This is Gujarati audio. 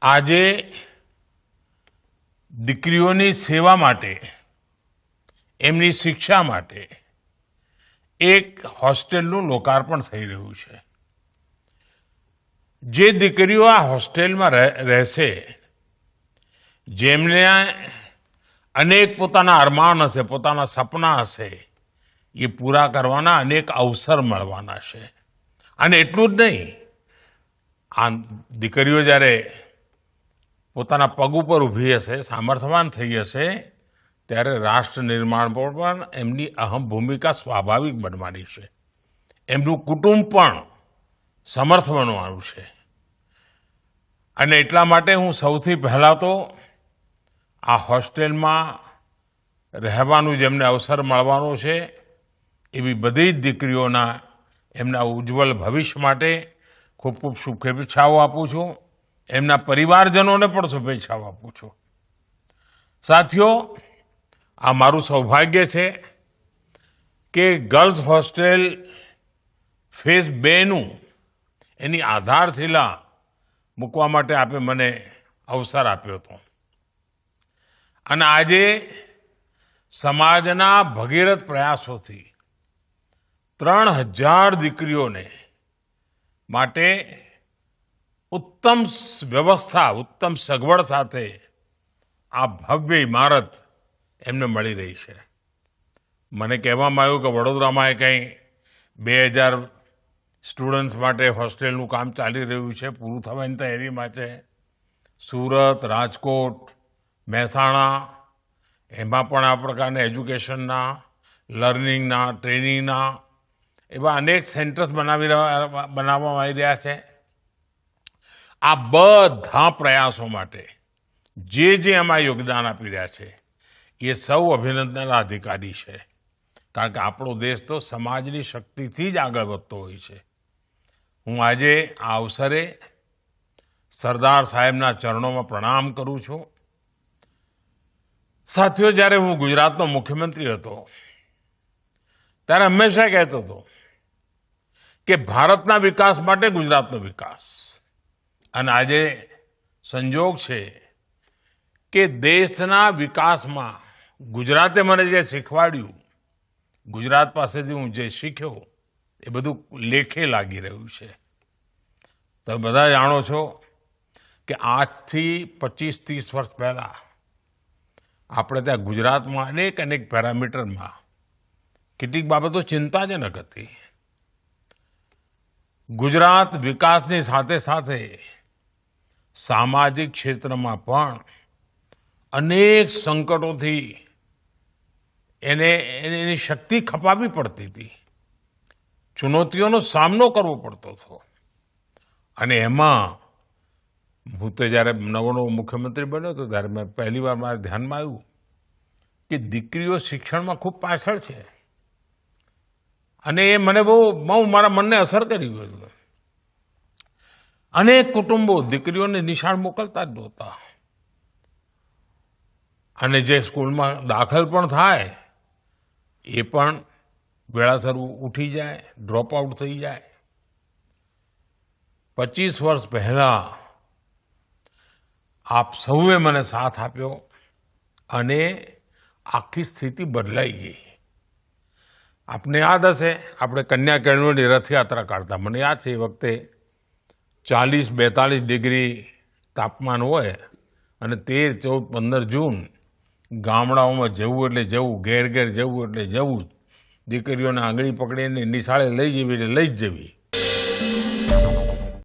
આજે દીકરીઓની સેવા માટે, એમની શિક્ષા માટે એક હોસ્ટેલનું લોકાર્પણ થઈ રહ્યું છે. જે દીકરીઓ આ હોસ્ટેલમાં રહેશે, જેમને અનેક પોતાના અરમાન હશે, પોતાના સપના હશે, એ પૂરા કરવાના અનેક અવસર મળવાના છે. અને એટલું જ નહીં, આ દીકરીઓ જ્યારે પોતાના પગ ઉપર ઊભી હશે, સામર્થ્યવાન થઈ હશે, ત્યારે રાષ્ટ્ર નિર્માણ પર પણ એમની અહમ ભૂમિકા સ્વાભાવિક બનવાની છે. એમનું કુટુંબ પણ સમર્થ બનવાનું છે. અને એટલા માટે હું સૌથી પહેલાં તો આ હોસ્ટેલમાં રહેવાનું જેમને અવસર મળવાનો છે, એવી બધી જ દીકરીઓના એમના ઉજ્જવળ ભવિષ્ય માટે ખૂબ ખૂબ શુભેચ્છાઓ આપું છું. એમના પરિવારજનોને પણ શુભેચ્છાઓ આપું છું. સાથીઓ, આ મારું સૌભાગ્ય છે કે ગર્લ્સ હોસ્ટેલ ફેઝ 2નું એની આધારશિલા મૂકવા માટે આપે મને અવસર આપ્યો હતો. અને આજે સમાજના ભગીરથ પ્રયાસોથી 3000 દીકરીઓને માટે ઉત્તમ વ્યવસ્થા, ઉત્તમ સગવડ સાથે આ ભવ્ય ઇમારત એમને મળી રહી છે. મને કહેવામાં આવ્યું કે વડોદરામાં કંઈ 2000 સ્ટુડન્ટ્સ માટે હોસ્ટેલનું કામ ચાલી રહ્યું છે, પૂરું થવાની તૈયારીમાં છે. સુરત, રાજકોટ, મહેસાણા, એમાં પણ આ પ્રકારના એજ્યુકેશનના, લર્નિંગના, ટ્રેનિંગના એવા અનેક સેન્ટર્સ બનાવવામાં આવી રહ્યા છે. આ બધા પ્રયાસો માટે જે એમાં યોગદાન આપી રહ્યા છે, એ સૌ અભિનંદનના અધિકારી છે. કારણ કે આપણો દેશ તો સમાજની શક્તિથી જ આગળ વધતો હોય છે. હું આજે આ અવસરે સરદાર સાહેબના ચરણોમાં પ્રણામ કરું છું. સાથીઓ, જ્યારે હું ગુજરાતનો મુખ્યમંત્રી હતો, ત્યારે હંમેશા કહેતો હતો કે ભારતના વિકાસ માટે ગુજરાતનો વિકાસ. અને આજે સંજોગ છે કે દેશના વિકાસમાં ગુજરાતે મને જે શીખવાડ્યું, ગુજરાત પાસેથી હું જે શીખ્યો, એ બધું લેખે લાગી રહ્યું છે. તમે બધા જાણો છો કે આજથી 25-30 વર્ષ પહેલાં આપણે ત્યાં ગુજરાતમાં અનેક પેરામીટરમાં કેટલીક બાબતો ચિંતાજનક હતી. ગુજરાત વિકાસની સાથે સાથે સામાજિક ક્ષેત્રમાં પણ અનેક સંકટોથી એની શક્તિ ખપાવી પડતી હતી, ચુનૌતીઓનો સામનો કરવો પડતો હતો. અને એમાં હું તો જ્યારે નવો મુખ્યમંત્રી બન્યો હતો, ત્યારે મેં પહેલી વાર મારા ધ્યાનમાં આવ્યું કે દીકરીઓ શિક્ષણમાં ખૂબ પાછળ છે. અને એ મને બહુ મારા મનને અસર કરી ગયું. અનેક કુટુંબો દીકરીઓને નિશાળ મોકલતા જ નહોતા. અને જે સ્કૂલમાં દાખલ પણ થાય, એ પણ વેળાસર ઉઠી જાય, ડ્રોપ આઉટ થઈ જાય. 25 વર્ષ પહેલા આપ સૌએ મને સાથ આપ્યો અને આખી સ્થિતિ બદલાઈ ગઈ. આપને યાદ હશે, આપણે કન્યા કેળવણી રથયાત્રા કાઢતા. મને યાદ છે, એ વખતે 40-42 ડિગ્રી તાપમાન હોય અને 13-14-15 જૂન ગામડાઓમાં જવું એટલે જવું, ઘેર જવું એટલે જવું, દીકરીઓને આંગળી પકડીને નિશાળે લઈ જવી એટલે લઈ જ જવી.